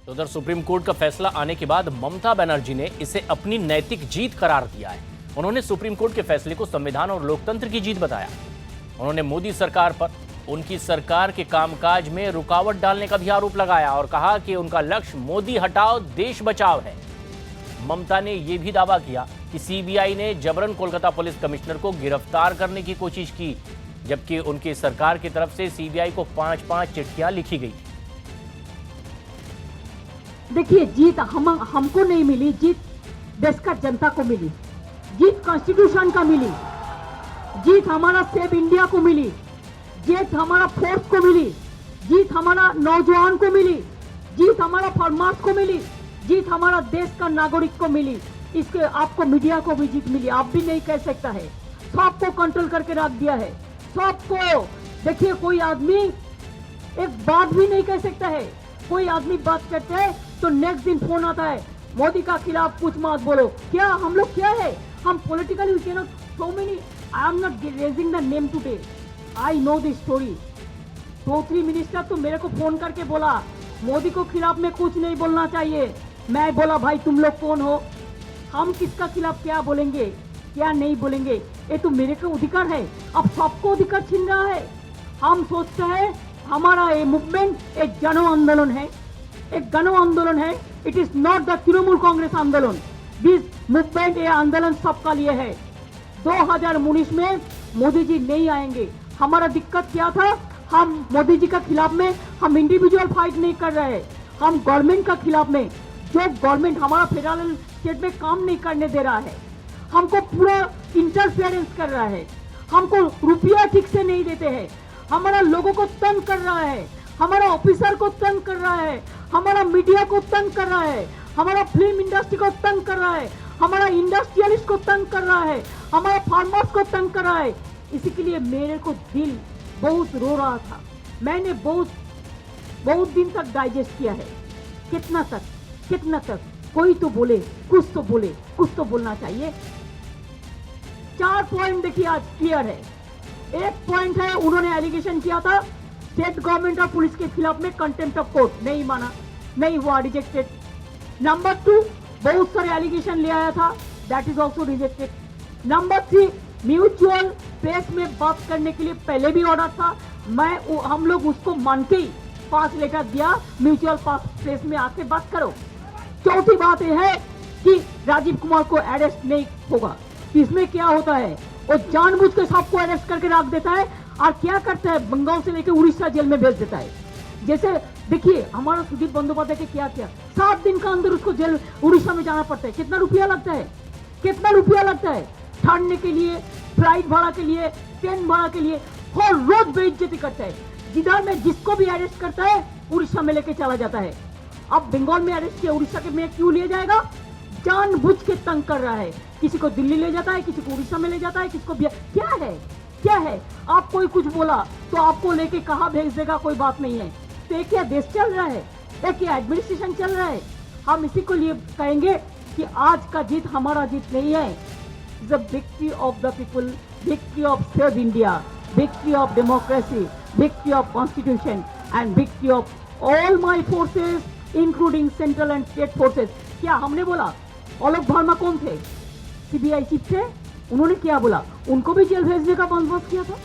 तो उधर supreme court का फैसला आने के बाद ममता बनर्जी ने इसे अपनी नैतिक जीत करार दिया है। उन्होंने सुप्रीम कोर्ट के फैसले को संविधान और लोकतंत्र की जीत बताया। उन्होंने मोदी सरकार पर उनकी सरकार के कामकाज में रुकावट डालने का भी आरोप लगाया और कहा कि उनका लक्ष्य मोदी हटाओ देश बचाओ है। ममता ने यह भी दावा किया कि सीबीआई ने जबरन कोलकाता पुलिस कमिश्नर को गिरफ्तार करने की कोशिश की, जबकि उनकी सरकार की तरफ से सीबीआई को 5-5 चिट्ठियां लिखी गई। देखिए, जीत हमको नहीं मिली, जीत देश का जनता को मिली, जीत कॉन्स्टिट्यूशन का मिली, जीत हमारा सेव इंडिया को मिली, जीत हमारा फोर्स को मिली, जीत हमारा नौजवान को मिली, जीत हमारा फार्मर्स को मिली, जीत हमारा देश का नागरिक को मिली। इसके आपको मीडिया को भी जीत मिली, आप भी नहीं कह सकता है। सबको कंट्रोल करके रख दिया है, सबको। देखिए, कोई आदमी एक बात भी नहीं कह सकता है। कोई आदमी बात करते हैं तो नेक्स्ट दिन फोन आता है, मोदी का खिलाफ कुछ मत बोलो। क्या हम लोग क्या है? हम politically we can so many. I am not raising the name today, I know the story. 2-3 minister तो मेरे को फोन करके बोला मोदी को खिलाफ में कुछ नहीं बोलना चाहिए। मैं बोला भाई तुम लोग कौन हो? हम किसका खिलाफ क्या बोलेंगे क्या नहीं बोलेंगे, ये तो मेरे को अधिकार है। अब सबको अधिकार छीन रहा है। हम सोचते हैं हमारा ये मूवमेंट एक जन आंदोलन है, एक गण आंदोलन है। It is not the Trinamool Congress आंदोलन। दिस मूवमेंट, ये आंदोलन सबका लिए है। 2019 में मोदी जी नहीं आएंगे। हमारा दिक्कत क्या था? हम मोदी जी का खिलाफ में हम इंडिविजुअल फाइट नहीं कर रहे हैं, हम गवर्नमेंट का खिलाफ में। जो गवर्नमेंट हमारा फेडरल स्टेट में काम नहीं करने दे रहा है, हमको पूरा इंटरफेरेंस कर रहा है, हमको रुपया ठीक से नहीं देते हैं, हमारा लोगों को तंग कर रहा है, हमारा ऑफिसर को तंग कर रहा है, हमारा मीडिया को तंग कर रहा है, हमारा फिल्म इंडस्ट्री को तंग कर रहा है, हमारा इंडस्ट्रियलिस्ट को तंग कर रहा है, हमारा फार्मर्स को तंग कर रहा है। इसी के लिए मेरे को दिल बहुत रो रहा था। मैंने बहुत दिन तक डाइजेस्ट किया है। कितना तक कोई तो बोले, कुछ तो बोले, कुछ तो बोलना चाहिए। 4 पॉइंट देखिए आज क्लियर है। एक पॉइंट है, उन्होंने एलिगेशन किया था स्टेट गवर्नमेंट और पुलिस के खिलाफ में कंटेम्प्ट ऑफ कोर्ट, नहीं माना, नहीं हुआ, रिजेक्टेड। नंबर 2, बहुत सारे एलिगेशन ले आया था, that is also rejected. Number 3, mutual press में बात करने के लिए पहले भी ऑर्डर था, हम लोग उसको मान के ही 5 लेटर दिया, म्यूचुअल प्रेस में आके बात करो। चौथी बात यह है कि राजीव कुमार को अरेस्ट नहीं होगा। इसमें क्या होता है, वो जानबूझ के सबको अरेस्ट करके रख देता है और क्या करता है, बंगाल से लेकर उड़ीसा जेल में भेज देता है। जैसे देखिए हमारा सुदीप बंदोपाध्याय के क्या 7 दिन का अंदर उसको जेल उड़ीसा में जाना पड़ता है। कितना रुपया लगता है, कितना रुपया लगता है ठहरने के लिए, फ्लाइट भाड़ा के लिए, ट्रेन भाड़ा के लिए। हर रोज बेइज्जती करता है। जिधर में जिसको भी अरेस्ट करता है उड़ीसा में लेके चला जाता है। अब बंगाल में अरेस्ट किया, उड़ीसा के में क्यों ले जाएगा? जानबूझ के तंग कर रहा है। किसी को दिल्ली ले जाता है, किसी को उड़ीसा में ले जाता है, किसी को क्या है। आप कोई कुछ बोला तो आपको लेके कहाँ भेज देगा, कोई बात नहीं है। तो एक क्या देश चल रहा है, एक क्या एडमिनिस्ट्रेशन चल रहा है। हम इसी को लिए कहेंगे कि आज का जीत हमारा जीत नहीं है। The victory of the people, victory of save India, victory of democracy, victory of constitution and victory of all my forces including central and state forces. क्या हमने बोला? आलोक वर्मा कौन थे? सीबीआई चीफ थे। उन्होंने क्या बोला? उनको भी जेल भेजने का बंदोबस्त किया था।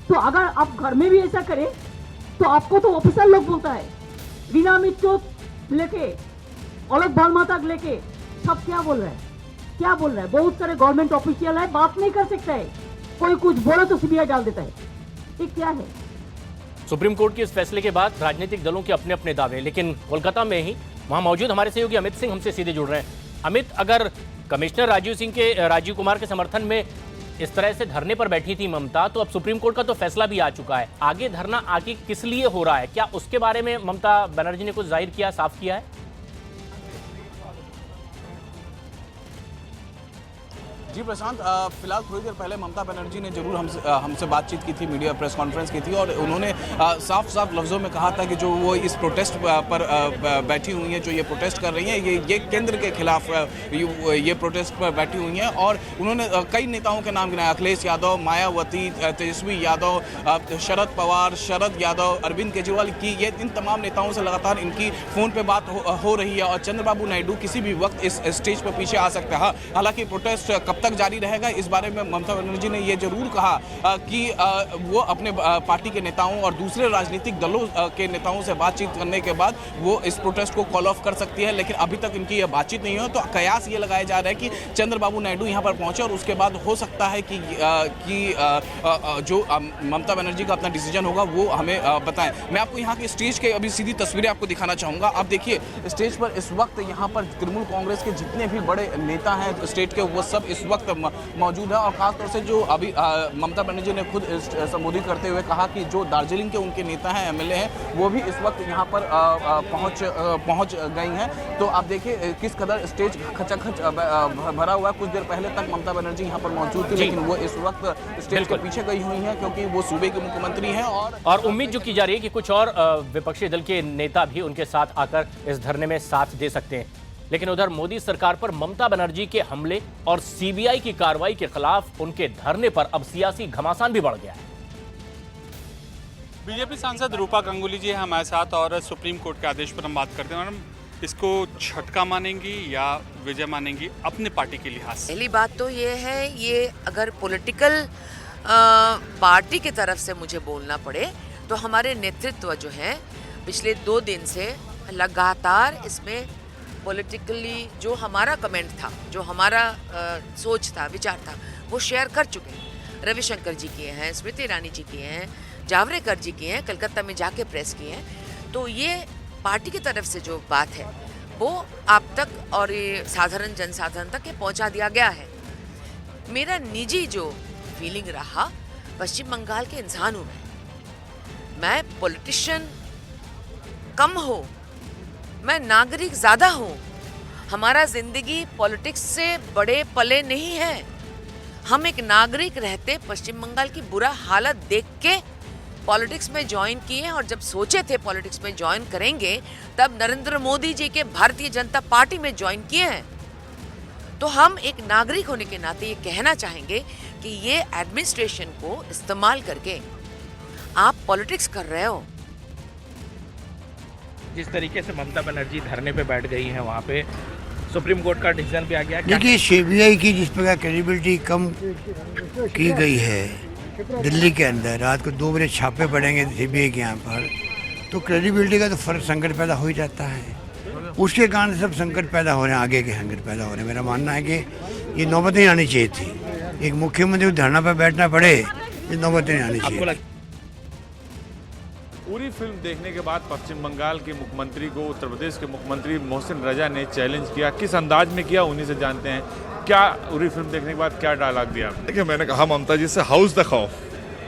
तो अगर आप घर में भी ऐसा करें तो आपको तो ऑफिसर लोग बोलता है, रीना मित्तल लेके आलोक वर्मा तक लेके सब क्या बोल रहे हैं, क्या बोल रहा है? बहुत सारे गवर्नमेंट ऑफिशियल है, बात नहीं कर सकता है। कोई कुछ बोले तो सीबीआई डाल देता है। ये क्या है? सुप्रीम कोर्ट के इस फैसले के बाद राजनीतिक दलों के अपने अपने दावे, लेकिन कोलकाता में ही वहां मौजूद हमारे सहयोगी अमित सिंह हमसे सीधे जुड़ रहे हैं। अमित, अगर कमिश्नर राजीव कुमार के समर्थन में इस तरह से धरने पर बैठी थी ममता, तो अब सुप्रीम कोर्ट का तो फैसला भी आ चुका है। आगे धरना आगे किस लिए हो रहा है, क्या उसके बारे में ममता बनर्जी ने कुछ जाहिर किया, साफ किया है? जी प्रशांत, फिलहाल थोड़ी देर पहले ममता बनर्जी ने जरूर हमसे बातचीत की थी, मीडिया प्रेस कॉन्फ्रेंस की थी, और उन्होंने साफ साफ लफ्ज़ों में कहा था कि जो वो इस प्रोटेस्ट पर बैठी हुई हैं, जो ये प्रोटेस्ट कर रही हैं, ये केंद्र के खिलाफ ये प्रोटेस्ट पर बैठी हुई हैं। और उन्होंने कई नेताओं के नाम गिनाए, अखिलेश यादव, मायावती, तेजस्वी यादव, शरद पवार, शरद यादव, अरविंद केजरीवाल की, ये इन तमाम नेताओं से लगातार इनकी फ़ोन पर बात हो रही है। और चंद्रबाबू नायडू किसी भी वक्त इस स्टेज पर पीछे आ सकता है। हालांकि प्रोटेस्ट कब तक जारी रहेगा, इस बारे में ममता बनर्जी ने ये जरूर कहा कि वो अपने पार्टी के नेताओं और दूसरे राजनीतिक दलों के नेताओं से बातचीत करने के बाद वो इस प्रोटेस्ट को कॉल ऑफ कर सकती है। लेकिन अभी तक इनकी यह बातचीत नहीं हो, तो कयास ये लगाया जा रहा है कि चंद्रबाबू नायडू यहाँ पर पहुंचे और उसके बाद हो सकता है कि जो ममता बनर्जी का अपना डिसीजन होगा वो हमें बताएं। मैं आपको यहाँ की स्टेज के अभी सीधी तस्वीरें आपको दिखाना चाहूँगा। आप देखिए स्टेज पर इस वक्त यहाँ पर तृणमूल कांग्रेस के जितने भी बड़े नेता हैं स्टेट के, वो सब इस वक्त मौजूद है। और खासतौर से जो अभी ममता बनर्जी ने खुद संबोधित करते हुए कहा कि जो दार्जिलिंग के उनके नेता हैं, एमएलए हैं, वो भी इस वक्त यहाँ पर पहुँच गई हैं। तो आप देखिए किस कदर स्टेज खचाखच भरा हुआ है। कुछ देर पहले तक ममता बनर्जी यहाँ पर मौजूद थी, लेकिन वो इस वक्त स्टेज के पीछे गई हुई हैं क्योंकि वो सूबे के मुख्यमंत्री हैं। और उम्मीद जो की जा रही है कि कुछ और विपक्षी दल के नेता भी उनके साथ आकर इस धरने में साथ दे सकते हैं। लेकिन उधर मोदी सरकार पर ममता बनर्जी के हमले और सीबीआई की कार्रवाई के खिलाफ उनके धरने पर अब सियासी घमासान भी बढ़ गया है। बीजेपी सांसद रूपा गांगुली जी हमारे साथ, और सुप्रीम कोर्ट के आदेश पर हम बात करते हैं। मैडम, इसको झटका मानेंगी या विजय मानेंगी अपने पार्टी के लिहाज से? पहली बात तो ये है, ये अगर पॉलिटिकल पार्टी की तरफ से मुझे बोलना पड़े तो हमारे नेतृत्व जो है पिछले 2 दिन से लगातार इसमें पॉलिटिकली जो हमारा कमेंट था, जो हमारा सोच था, विचार था, वो शेयर कर चुके हैं। रविशंकर जी किए हैं, स्मृति ईरानी जी किए हैं, जावड़ेकर जी किए हैं, कलकत्ता में जाके प्रेस किए हैं। तो ये पार्टी की तरफ से जो बात है वो आप तक और ये साधारण जनसाधारण तक ये पहुंचा दिया गया है। मेरा निजी जो फीलिंग रहा, पश्चिम बंगाल के इंसान हूँ मैं पॉलिटिशियन कम हो, मैं नागरिक ज़्यादा हूँ। हमारा ज़िंदगी पॉलिटिक्स से बड़े पले नहीं है। हम एक नागरिक रहते पश्चिम बंगाल की बुरा हालत देख के पॉलिटिक्स में ज्वाइन किए, और जब सोचे थे पॉलिटिक्स में ज्वाइन करेंगे तब नरेंद्र मोदी जी के भारतीय जनता पार्टी में ज्वाइन किए हैं। तो हम एक नागरिक होने के नाते ये कहना चाहेंगे कि ये एडमिनिस्ट्रेशन को इस्तेमाल करके आप पॉलिटिक्स कर रहे हो। जिस तरीके से ममता बनर्जी धरने पे बैठ गई हैं, वहाँ पे सुप्रीम कोर्ट का डिसीजन भी आ गया। देखिए सीबीआई की जिस प्रकार क्रेडिबिलिटी कम की गई है दिल्ली के अंदर, रात को 2 बजे छापे पड़ेंगे सीबीआई के यहाँ पर, तो क्रेडिबिलिटी का तो फर्क संकट पैदा हो ही जाता है। उसके कारण सब संकट पैदा हो रहे हैं, आगे के संकट पैदा हो रहे हैं। मेरा मानना है कि ये नौबत नहीं आनी चाहिए थी। एक मुख्यमंत्री को धरना पर बैठना पड़े, ये नौबत नहीं आनी चाहिए। पूरी फिल्म देखने के बाद पश्चिम बंगाल के मुख्यमंत्री को उत्तर प्रदेश के मुख्यमंत्री मोहसिन रजा ने चैलेंज किया। किस अंदाज में किया, उन्हीं से जानते हैं। क्या पूरी फिल्म देखने के बाद क्या डायलॉग दिया? देखिए, मैंने कहा ममता जी से हाउस द खौफ,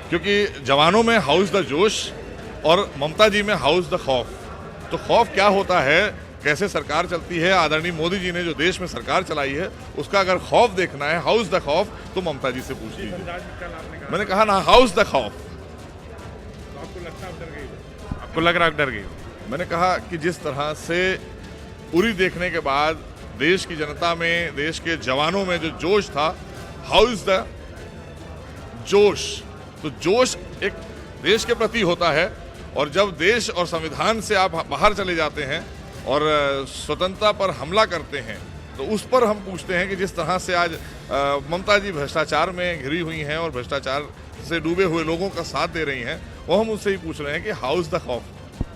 क्योंकि जवानों में हाउस द जोश और ममता जी में हाउस द खौफ। तो खौफ क्या होता है, कैसे सरकार चलती है, आदरणीय मोदी जी ने जो देश में सरकार चलाई है उसका अगर खौफ देखना है, हाउस द खौफ, तो ममता जी से पूछ लीजिए। मैंने कहा ना, हाउस द खौफ। आपको लग रहा है डर गई? मैंने कहा कि जिस तरह से पूरी देखने के बाद देश की जनता में, देश के जवानों में जो जोश था, हाउस द जोश। तो जोश एक देश के प्रति होता है, और जब देश और संविधान से आप बाहर चले जाते हैं और स्वतंत्रता पर हमला करते हैं, तो उस पर हम पूछते हैं कि जिस तरह से आज ममता जी भ्रष्टाचार में घिरी हुई हैं और भ्रष्टाचार से डूबे हुए लोगों का साथ दे रही हैं, वो हम उससे ही पूछ रहे हैं कि हाउस द खौफ।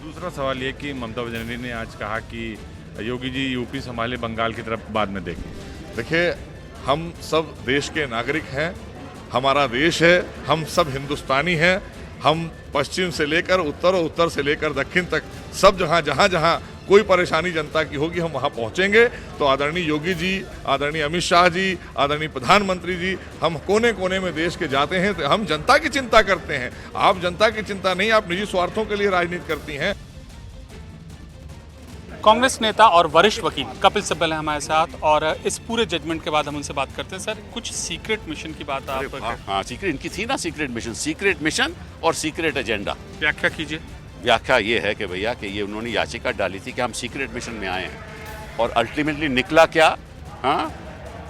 दूसरा सवाल ये कि ममता बनर्जी ने आज कहा कि योगी जी यूपी संभाले, बंगाल की तरफ बाद में देखें। देखिए, हम सब देश के नागरिक हैं, हमारा देश है, हम सब हिंदुस्तानी हैं। हम पश्चिम से लेकर उत्तर और उत्तर से लेकर दक्षिण तक सब जहाँ कोई परेशानी जनता की होगी हम वहाँ पहुँचेंगे। तो आदरणीय योगी जी, आदरणीय अमित शाह जी, आदरणीय प्रधानमंत्री जी, हम कोने कोने में देश के जाते हैं तो हम जनता की चिंता करते हैं। आप जनता की चिंता नहीं, आप निजी स्वार्थों के लिए राजनीति करती हैं। कांग्रेस नेता और वरिष्ठ वकील कपिल सिब्बल हैं हमारे साथ और इस पूरे जजमेंट के बाद हम उनसे बात करते हैं। सर, कुछ सीक्रेट मिशन की बात आप हाँ, सीक्रेट इनकी थी ना, सीक्रेट मिशन और सीक्रेट एजेंडा। व्याख्या कीजिए। व्याख्या ये है कि भैया कि ये उन्होंने याचिका डाली थी कि हम सीक्रेट मिशन में आए हैं और अल्टीमेटली निकला क्या? हाँ,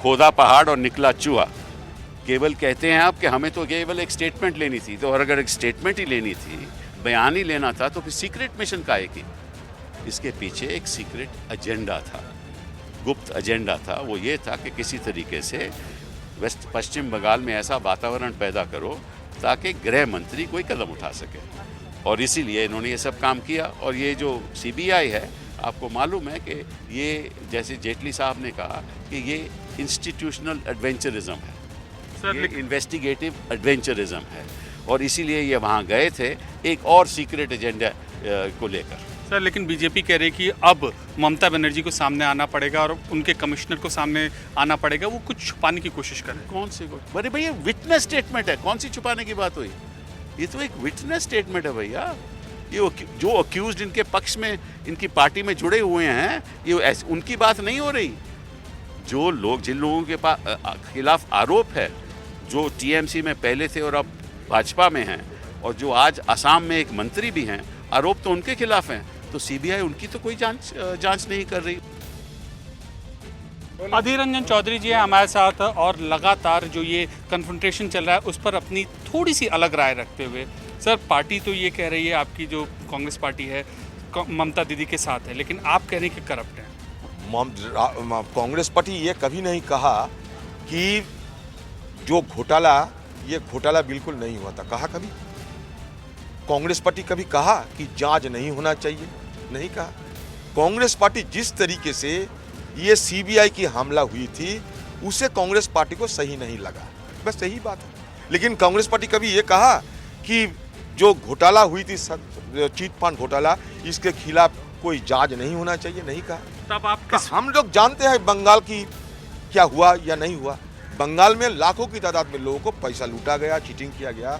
खोदा पहाड़ और निकला चूहा। केवल कहते हैं आप कि हमें तो केवल एक स्टेटमेंट लेनी थी, तो और अगर एक स्टेटमेंट ही लेनी थी, बयान ही लेना था, तो फिर सीक्रेट मिशन काहे की? इसके पीछे एक सीक्रेट एजेंडा था, गुप्त एजेंडा था। वो ये था कि किसी तरीके से पश्चिम बंगाल में ऐसा वातावरण पैदा करो ताकि गृह मंत्री कोई कदम उठा सके, और इसीलिए इन्होंने ये सब काम किया। और ये जो सीबीआई है, आपको मालूम है कि ये, जैसे जेटली साहब ने कहा कि ये इंस्टीट्यूशनल एडवेंचरिज्म है, ये इन्वेस्टिगेटिव एडवेंचरिज्म है, और इसीलिए ये वहाँ गए थे एक और सीक्रेट एजेंडा को लेकर। सर, लेकिन बीजेपी कह रही कि अब ममता बनर्जी को सामने आना पड़ेगा और उनके कमिश्नर को सामने आना पड़ेगा, वो कुछ छुपाने की कोशिश कर रहे हैं। कौन सी? अरे भैया, विटनेस स्टेटमेंट है, कौन सी छुपाने की बात हुई? ये तो एक विटनेस स्टेटमेंट है भैया। ये जो अक्यूज्ड इनके पक्ष में, इनकी पार्टी में जुड़े हुए हैं, ये उनकी बात नहीं हो रही। जो लोग, जिन लोगों के खिलाफ आरोप है, जो टीएमसी में पहले थे और अब भाजपा में हैं, और जो आज असम में एक मंत्री भी हैं, आरोप तो उनके खिलाफ हैं, तो सीबीआई उनकी तो कोई जांच नहीं कर रही। अधीर रंजन चौधरी जी हैं हमारे साथ और लगातार जो ये कन्फ्रंटेशन चल रहा है उस पर अपनी थोड़ी सी अलग राय रखते हुए, सर, पार्टी तो ये कह रही है, आपकी जो कांग्रेस पार्टी है ममता दीदी के साथ है, लेकिन आप कह रहे हैं कि करप्ट है। कांग्रेस पार्टी ये कभी नहीं कहा कि जो घोटाला, ये घोटाला बिल्कुल नहीं हुआ था। कहा कभी? कांग्रेस पार्टी कभी कहा कि जांच नहीं होना चाहिए? नहीं कहा। कांग्रेस पार्टी जिस तरीके से ये सीबीआई की हमला हुई थी, उसे कांग्रेस पार्टी को सही नहीं लगा, बस यही बात है। लेकिन कांग्रेस पार्टी कभी ये कहा कि जो घोटाला हुई थी, चीट फंड घोटाला, इसके खिलाफ कोई जांच नहीं होना चाहिए? नहीं कहा। तब आप हम लोग जानते हैं बंगाल की क्या हुआ या नहीं हुआ। बंगाल में लाखों की तादाद में लोगों को पैसा लूटा गया, चीटिंग किया गया,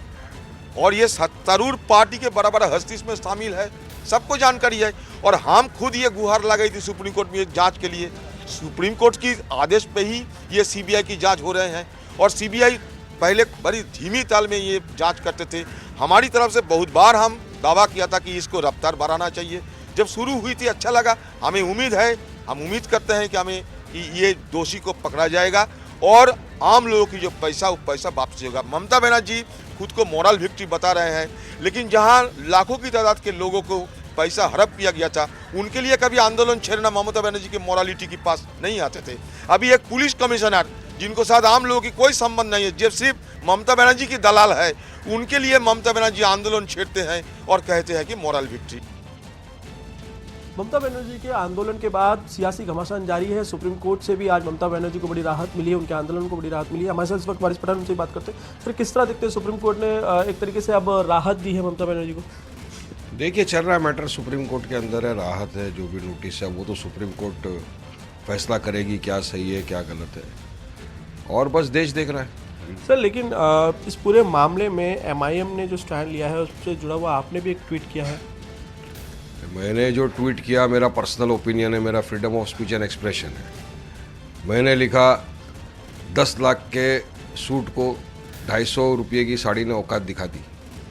और ये तरूर पार्टी के बड़ा हस्ती इसमें शामिल है, सबको जानकारी है। और हम खुद ये गुहार लगाई थी सुप्रीम कोर्ट में जांच के लिए। सुप्रीम कोर्ट की आदेश पे ही ये सीबीआई की जांच हो रहे हैं, और सीबीआई पहले बड़ी धीमी ताल में ये जांच करते थे। हमारी तरफ से बहुत बार हम दावा किया था कि इसको रफ्तार बढ़ाना चाहिए। जब शुरू हुई थी अच्छा लगा, हमें उम्मीद है, हम उम्मीद करते हैं कि ये दोषी को पकड़ा जाएगा और आम लोगों की जो पैसा, वो पैसा वापसी होगा। ममता बनर्जी खुद को मॉरल विक्ट्री बता रहे हैं, लेकिन जहां लाखों की तादाद के लोगों को पैसा हड़प किया गया था, उनके लिए कभी आंदोलन छेड़ना ममता बनर्जी के मॉरलिटी के पास नहीं आते थे। अभी एक पुलिस कमिश्नर, जिनको साथ आम लोगों की कोई संबंध नहीं है, जो सिर्फ ममता बनर्जी की दलाल है, उनके लिए ममता बनर्जी आंदोलन छेड़ते हैं और कहते हैं कि मॉरल विक्ट्री। ममता बनर्जी के आंदोलन के बाद सियासी घमासान जारी है। सुप्रीम कोर्ट से भी आज ममता बनर्जी को बड़ी राहत मिली है, उनके आंदोलन को बड़ी राहत मिली है। हमारे साथ इस वक्त वारिस पठान उनसे बात करते हैं। फिर किस तरह देखते हैं, सुप्रीम कोर्ट ने एक तरीके से अब राहत दी है ममता बनर्जी को? देखिए, चल रहा मैटर सुप्रीम कोर्ट के अंदर है, राहत है, जो भी नोटिस है वो तो सुप्रीम कोर्ट फैसला करेगी क्या सही है क्या गलत है, और बस देश देख रहा है। सर, लेकिन इस पूरे मामले में एमआईएम ने जो स्टैंड लिया है उससे जुड़ा हुआ आपने भी एक ट्वीट किया है। मैंने जो ट्वीट किया मेरा पर्सनल ओपिनियन है, मेरा freedom of speech and expression है। मैंने लिखा 10 लाख के सूट को 250 रुपये की साड़ी ने औकात दिखा दी,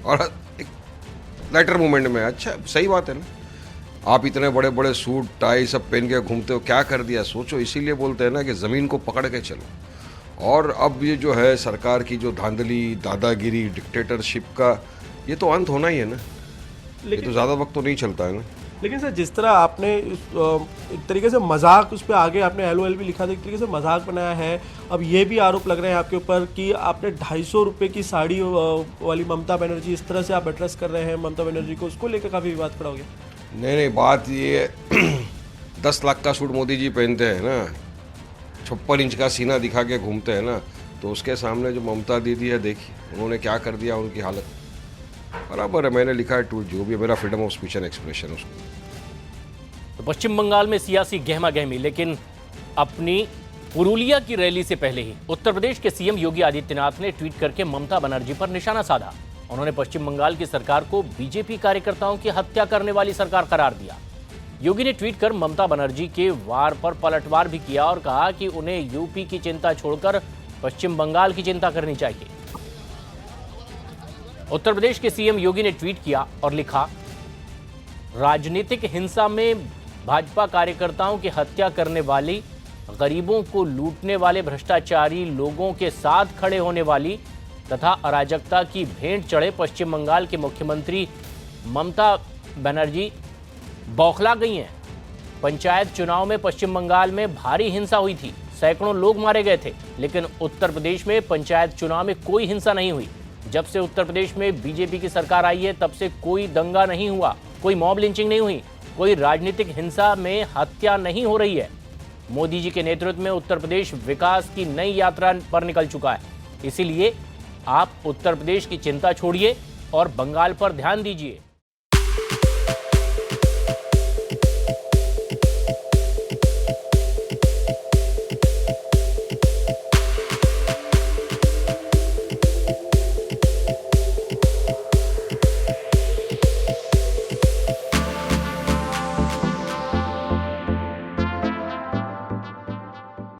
और एक लाइटर मूवमेंट में। अच्छा, सही बात है ना, आप इतने बड़े बड़े सूट टाई सब पहन के घूमते हो, क्या कर दिया सोचो। इसीलिए बोलते हैं ना कि ज़मीन को पकड़ के चलो। और अब ये जो है सरकार की जो धांधली, दादागिरी, डिक्टेटरशिप का, ये तो अंत होना ही है ना। ये तो ज़्यादा वक्त तो नहीं चलता है ना। लेकिन सर, जिस तरह आपने एक तरीके से मजाक उस पर आगे आपने LOL भी लिखा था, एक तरीके से मजाक बनाया है। अब ये भी आरोप लग रहे हैं आपके ऊपर कि आपने 250 रुपये की साड़ी वाली ममता बनर्जी, इस तरह से आप एड्रेस कर रहे हैं ममता बनर्जी को, उसको लेकर काफ़ी विवाद खड़ा हो गया। नहीं, बात ये 10 लाख का सूट मोदी जी पहनते हैं ना, 56 इंच का सीना दिखा के घूमते हैं ना, तो उसके सामने जो ममता दीदी है, देखिए उन्होंने क्या कर दिया, उनकी हालत बराबर है। मैंने लिखा है ट्वीट, जो भी मेरा freedom of speech and expression उसको। तो पश्चिम बंगाल में सियासी गहमा गहमी, लेकिन अपनी पुरुलिया की रैली से पहले ही उत्तर प्रदेश के सीएम योगी आदित्यनाथ ने ट्वीट करके ममता बनर्जी पर निशाना साधा। उन्होंने पश्चिम बंगाल की सरकार को बीजेपी कार्यकर्ताओं की हत्या करने वाली सरकार करार दिया। योगी ने ट्वीट कर ममता बनर्जी के वार पर पलटवार भी किया और कहा कि उन्हें यूपी की चिंता छोड़कर पश्चिम बंगाल की चिंता करनी चाहिए। उत्तर प्रदेश के सीएम योगी ने ट्वीट किया और लिखा, राजनीतिक हिंसा में भाजपा कार्यकर्ताओं की हत्या करने वाली, गरीबों को लूटने वाले भ्रष्टाचारी लोगों के साथ खड़े होने वाली तथा अराजकता की भेंट चढ़े पश्चिम बंगाल के मुख्यमंत्री ममता बनर्जी बौखला गई हैं। पंचायत चुनाव में पश्चिम बंगाल में भारी हिंसा हुई थी, सैकड़ों लोग मारे गए थे, लेकिन उत्तर प्रदेश में पंचायत चुनाव में कोई हिंसा नहीं हुई। जब से उत्तर प्रदेश में बीजेपी की सरकार आई है तब से कोई दंगा नहीं हुआ, कोई मॉब लिंचिंग नहीं हुई, कोई राजनीतिक हिंसा में हत्या नहीं हो रही है। मोदी जी के नेतृत्व में उत्तर प्रदेश विकास की नई यात्रा पर निकल चुका है। इसीलिए आप उत्तर प्रदेश की चिंता छोड़िए और बंगाल पर ध्यान दीजिए।